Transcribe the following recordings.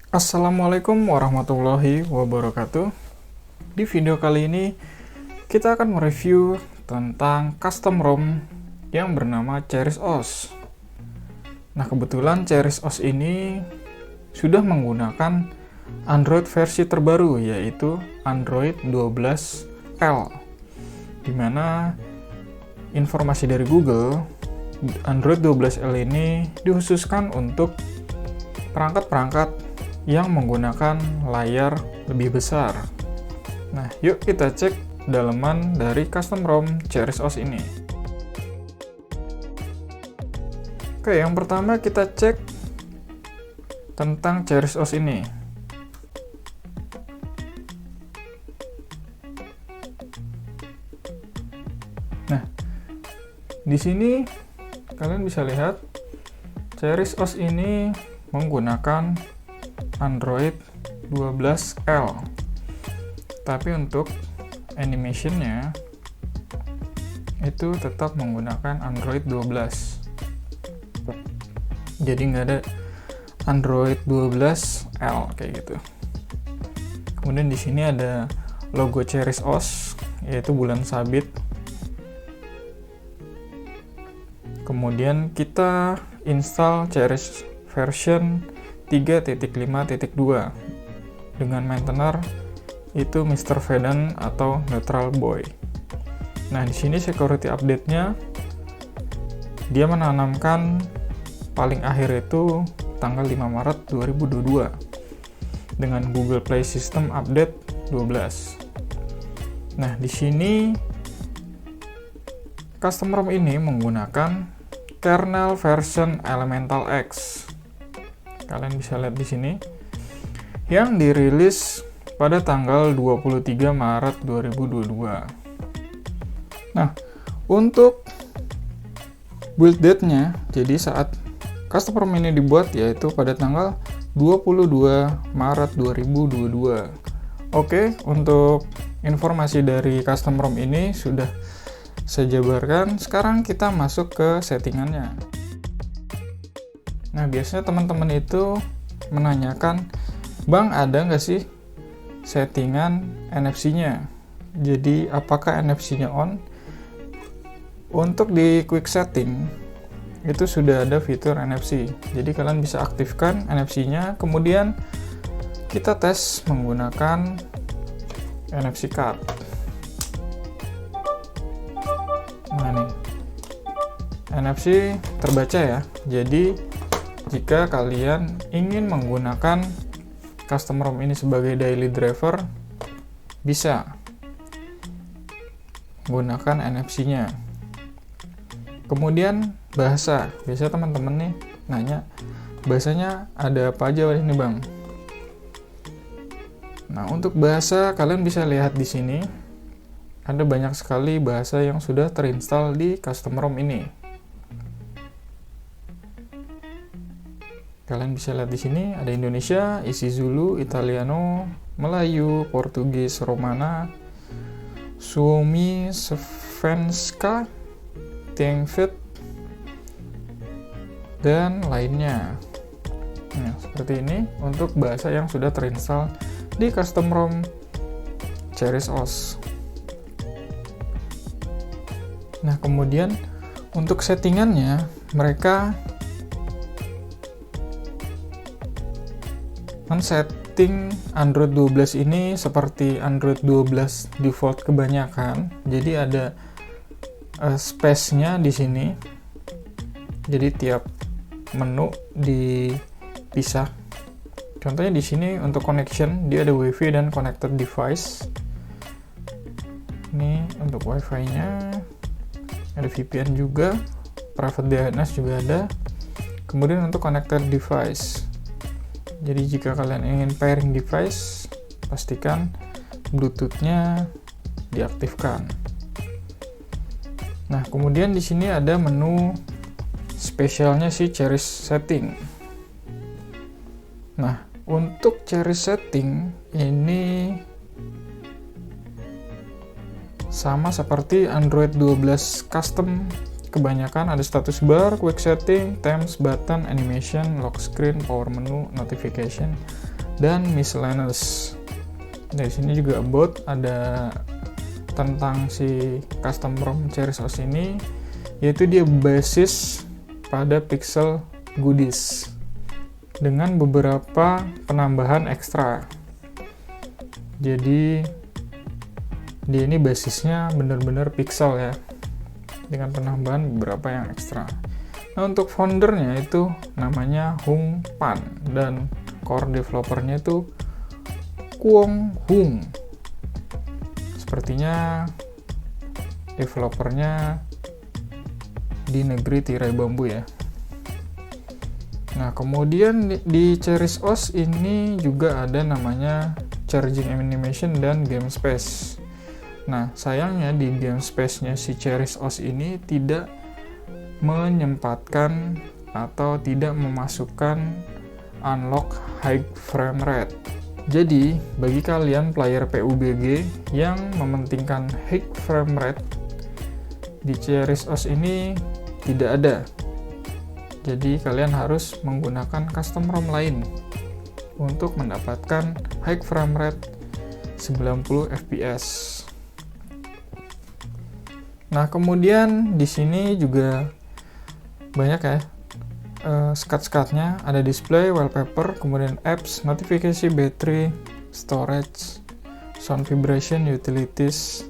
Assalamualaikum warahmatullahi wabarakatuh. Di video kali ini kita akan mereview tentang custom ROM yang bernama CherisOS. Nah, kebetulan CherisOS ini sudah menggunakan Android versi terbaru, yaitu Android 12L, dimana informasi dari Google, Android 12L ini dikhususkan untuk perangkat-perangkat yang menggunakan layar lebih besar. Nah, yuk kita cek daleman dari custom ROM CherisOS ini. Oke, yang pertama kita cek tentang CherisOS ini. Nah, di sini kalian bisa lihat CherisOS ini menggunakan Android 12L, tapi untuk animationnya itu tetap menggunakan Android 12. Jadi nggak ada Android 12L kayak gitu. Kemudian di sini ada logo CherisOS, yaitu bulan sabit. Kemudian kita install Cheris version 3.5.2 dengan maintainer itu Mr. Vedan atau Neutral Boy. Nah, di sini security update-nya dia menanamkan paling akhir itu tanggal 5 Maret 2022 dengan Google Play System Update 12. Nah, di sini custom ROM ini menggunakan kernel version Elemental X. Kalian bisa lihat di sini yang dirilis pada tanggal 23 Maret 2022. Nah, untuk build date-nya, jadi saat custom ROM ini dibuat yaitu pada tanggal 22 Maret 2022. Oke, untuk informasi dari custom ROM ini sudah saya jabarkan. Sekarang kita masuk ke settingannya. Nah, biasanya teman-teman itu menanyakan, Bang, ada nggak sih settingan NFC-nya? Jadi, apakah NFC-nya on? Untuk di quick setting, itu sudah ada fitur NFC. Jadi, kalian bisa aktifkan NFC-nya, kemudian kita tes menggunakan NFC card. Nah, nih, NFC terbaca ya. Jadi, jika kalian ingin menggunakan custom ROM ini sebagai daily driver, bisa menggunakan NFC-nya. Kemudian bahasa, biasa teman-teman nih nanya, bahasanya ada apa aja ini, Bang? Nah, untuk bahasa kalian bisa lihat di sini ada banyak sekali bahasa yang sudah terinstall di custom ROM ini. Kalian bisa lihat di sini ada Indonesia, Isizulu, Italiano, Melayu, Portugis, Romana, Suomi, Svenska, Tiengfit, dan lainnya. Nah, seperti ini untuk bahasa yang sudah terinstall di custom ROM CherisOS. Nah, kemudian untuk settingannya mereka setting Android 12 ini seperti Android 12 default kebanyakan. Jadi ada space-nya di sini. Jadi tiap menu dipisah. Contohnya di sini untuk connection dia ada WiFi dan connected device. Ini untuk WiFi-nya. Ada VPN juga, private DNS juga ada. Kemudian untuk connected device. Jadi jika kalian ingin pairing device, pastikan Bluetooth-nya diaktifkan. Nah, kemudian di sini ada menu spesialnya si Cheris Setting. Nah, untuk Cheris Setting ini sama seperti Android 12 custom Kebanyakan ada status bar, quick setting, themes, button, animation, lock screen, power menu, notification, dan miscellaneous. Dari sini juga about, ada tentang si custom ROM CherisOS ini, yaitu dia basis pada pixel goodies dengan beberapa penambahan ekstra. Jadi dia ini basisnya benar-benar pixel ya, dengan penambahan beberapa yang ekstra. Nah, untuk foundernya itu namanya Hung Pan dan core developernya itu Kwong Hung. Sepertinya developernya di negeri tirai bambu ya. Nah, kemudian di CherisOS ini juga ada namanya charging animation dan game space. Nah, sayangnya di game space-nya si CherisOS ini tidak menyempatkan atau tidak memasukkan unlock high frame rate. Jadi, bagi kalian player PUBG yang mementingkan high frame rate, di CherisOS ini tidak ada. Jadi, kalian harus menggunakan custom ROM lain untuk mendapatkan high frame rate 90 fps. Nah, kemudian di sini juga banyak ya skat-skatnya, ada display, wallpaper, kemudian apps, notifikasi, battery, storage, sound vibration, utilities,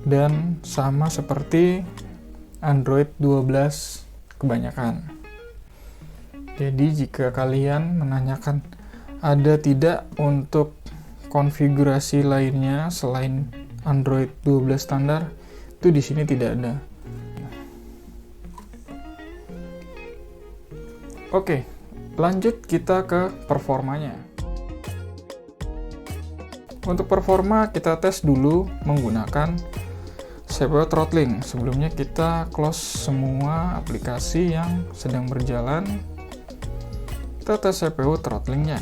dan sama seperti Android 12 kebanyakan. Jadi jika kalian menanyakan ada tidak untuk konfigurasi lainnya selain Android 12 standar, itu di sini tidak ada. Oke, lanjut kita ke performanya. Untuk performa kita tes dulu menggunakan CPU throttling. Sebelumnya kita close semua aplikasi yang sedang berjalan. Kita tes CPU throttlingnya.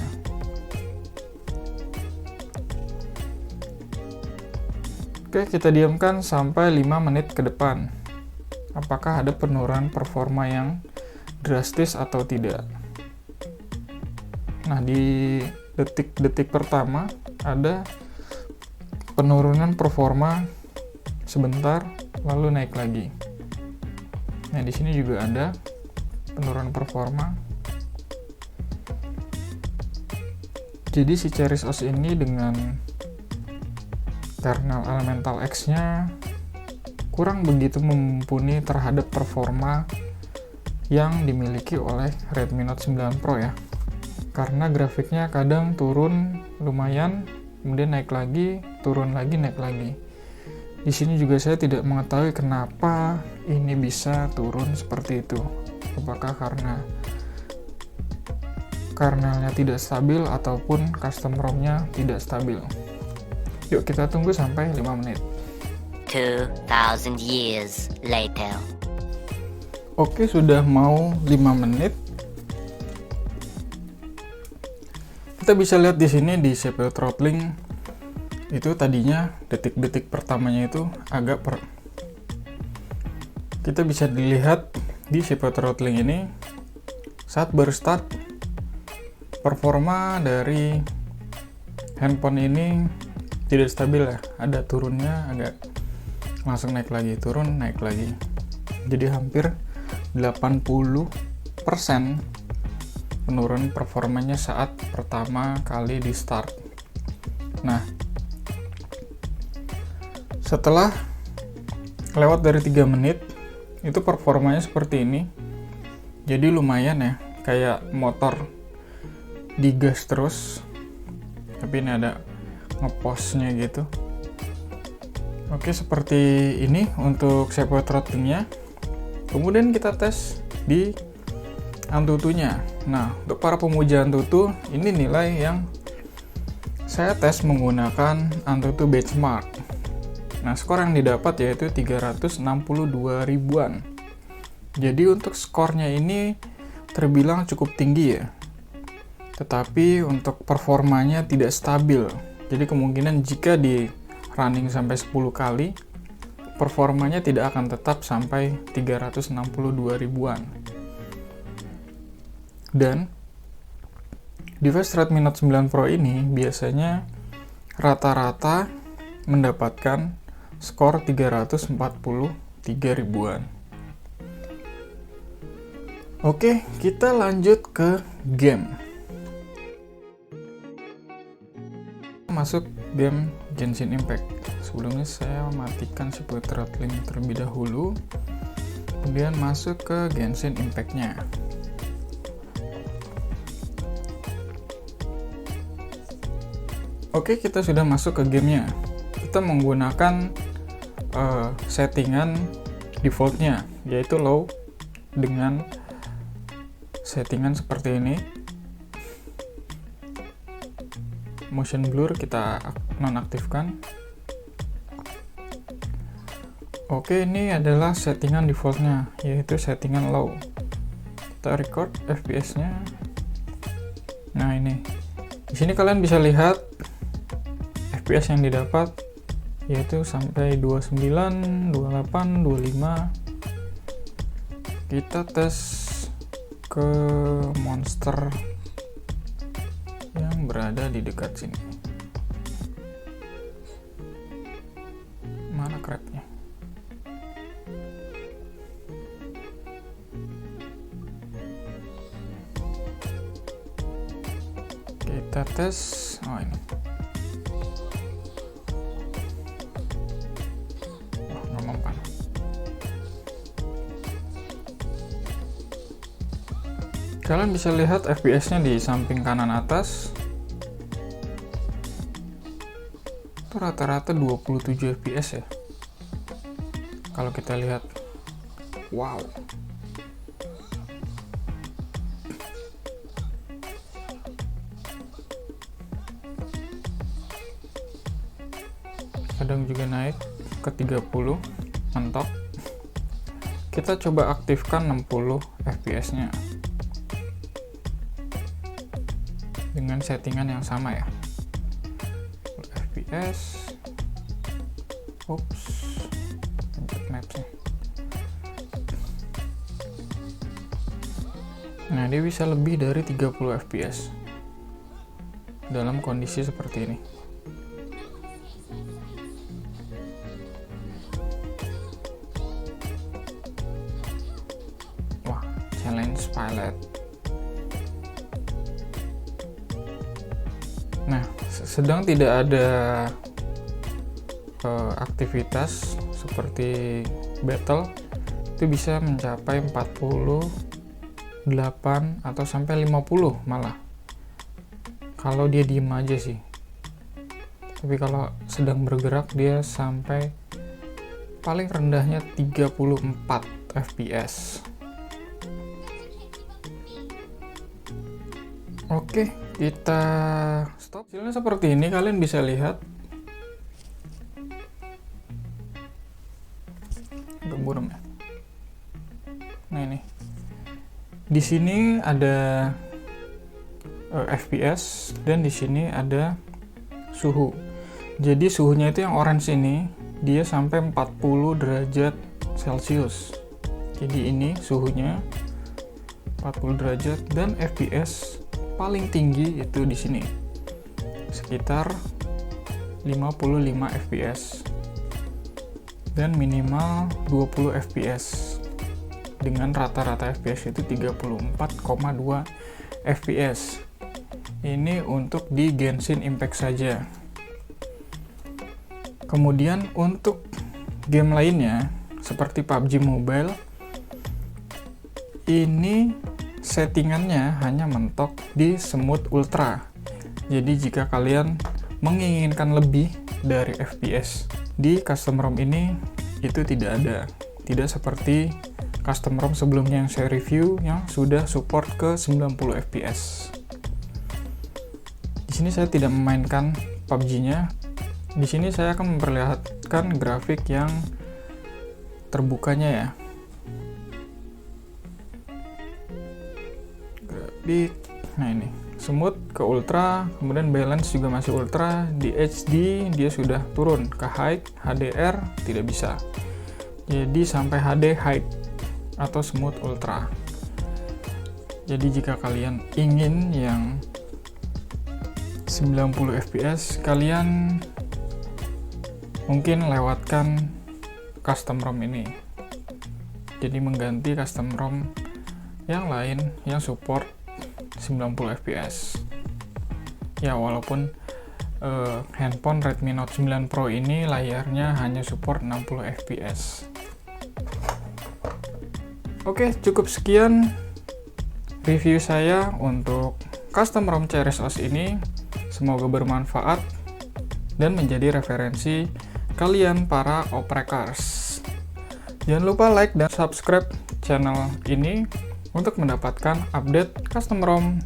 Oke, kita diamkan sampai 5 menit ke depan. Apakah ada penurunan performa yang drastis atau tidak? Nah, di detik-detik pertama ada penurunan performa sebentar, lalu naik lagi. Nah, di sini juga ada penurunan performa. Jadi si CherisOS ini dengan kernel Elemental X-nya kurang begitu mumpuni terhadap performa yang dimiliki oleh Redmi Note 9 Pro ya. Karena grafiknya kadang turun lumayan, kemudian naik lagi, turun lagi, naik lagi. Di sini juga saya tidak mengetahui kenapa ini bisa turun seperti itu. Apakah karena kernelnya tidak stabil ataupun custom ROM-nya tidak stabil. Yuk kita tunggu sampai 5 menit. 2000 years later. Oke, sudah mau 5 menit. Kita bisa lihat di sini di CPU throttling itu tadinya detik-detik pertamanya itu agak kita bisa dilihat di CPU throttling ini saat baru start performa dari handphone ini tidak stabil ya, ada turunnya, agak langsung naik lagi, turun, naik lagi. Jadi hampir 80% penurunan performanya saat pertama kali di start. Nah, setelah lewat dari 3 menit itu performanya seperti ini. Jadi lumayan ya, kayak motor digas terus, tapi ini ada ngepostnya gitu. Oke, seperti ini untuk CPU throttlingnya. Kemudian kita tes di Antutunya. Nah, untuk para pemuja Antutu, ini nilai yang saya tes menggunakan Antutu benchmark. Nah, skor yang didapat yaitu 362 ribuan. Jadi untuk skornya ini terbilang cukup tinggi ya. Tetapi untuk performanya tidak stabil. Jadi kemungkinan jika di running sampai 10 kali, performanya tidak akan tetap sampai 362 ribuan. Dan device Redmi Note 9 Pro ini biasanya rata-rata mendapatkan skor 343 ribuan. Oke, kita lanjut ke game. Masuk game Genshin Impact. Sebelumnya saya matikan si Throttling terlebih dahulu, kemudian masuk ke Genshin Impact-nya. Oke, kita sudah masuk ke gamenya. Kita menggunakan settingan defaultnya, yaitu low dengan settingan seperti ini. Motion blur kita nonaktifkan. Oke, ini adalah settingan defaultnya, yaitu settingan low. Kita record FPS-nya. Nah, ini. Di sini kalian bisa lihat FPS yang didapat, yaitu sampai 29, 28, 25. Kita tes ke monster yang berada di dekat sini. Mana crabnya? Kita tes. Oh, ini. Oh, nggak mempan. Kalian bisa lihat FPS-nya di samping kanan atas. Itu rata-rata 27 FPS ya. Kalau kita lihat. Wow. Kadang juga naik ke 30, mentok. Kita coba aktifkan 60 FPS-nya. Dengan settingan yang sama ya. FPS. Oops. Pencet maps-nya. Nah, dia bisa lebih dari 30 FPS dalam kondisi seperti ini. Wah, challenge pilot. Nah, sedang tidak ada aktivitas seperti battle, itu bisa mencapai 48 atau sampai 50 malah. Kalau dia diem aja sih. Tapi kalau sedang bergerak dia sampai paling rendahnya 34 FPS. Oke, kita stop. Hasilnya seperti ini, kalian bisa lihat. Agak buram ya. Nah, ini. Di sini ada FPS dan di sini ada suhu. Jadi suhunya itu yang orange ini, dia sampai 40 derajat Celcius. Jadi ini suhunya 40 derajat dan FPS paling tinggi itu di sini sekitar 55 fps dan minimal 20 fps dengan rata-rata fps itu 34,2 fps. Ini untuk di Genshin Impact saja. Kemudian untuk game lainnya seperti PUBG Mobile, ini settingannya hanya mentok di Smooth Ultra. Jadi jika kalian menginginkan lebih dari FPS di custom ROM ini, itu tidak ada. Tidak seperti custom ROM sebelumnya yang saya review yang sudah support ke 90 FPS. Di sini saya tidak memainkan PUBG-nya. Di sini saya akan memperlihatkan grafik yang terbukanya ya. Nah, ini smooth ke ultra, kemudian balance juga masih ultra. Di HD dia sudah turun ke high, HDR tidak bisa. Jadi sampai HD high atau smooth ultra. Jadi jika kalian ingin yang 90 fps, kalian mungkin lewatkan custom ROM ini. Jadi mengganti custom ROM yang lain yang support 90 fps. Ya, walaupun handphone Redmi Note 9 Pro ini layarnya hanya support 60 fps. Oke, cukup sekian review saya untuk custom ROM Cherry OS ini. Semoga bermanfaat dan menjadi referensi kalian para oprekers. Jangan lupa like dan subscribe channel ini untuk mendapatkan update custom ROM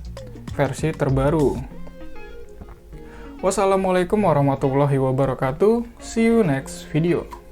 versi terbaru. Wassalamualaikum warahmatullahi wabarakatuh. See you next video.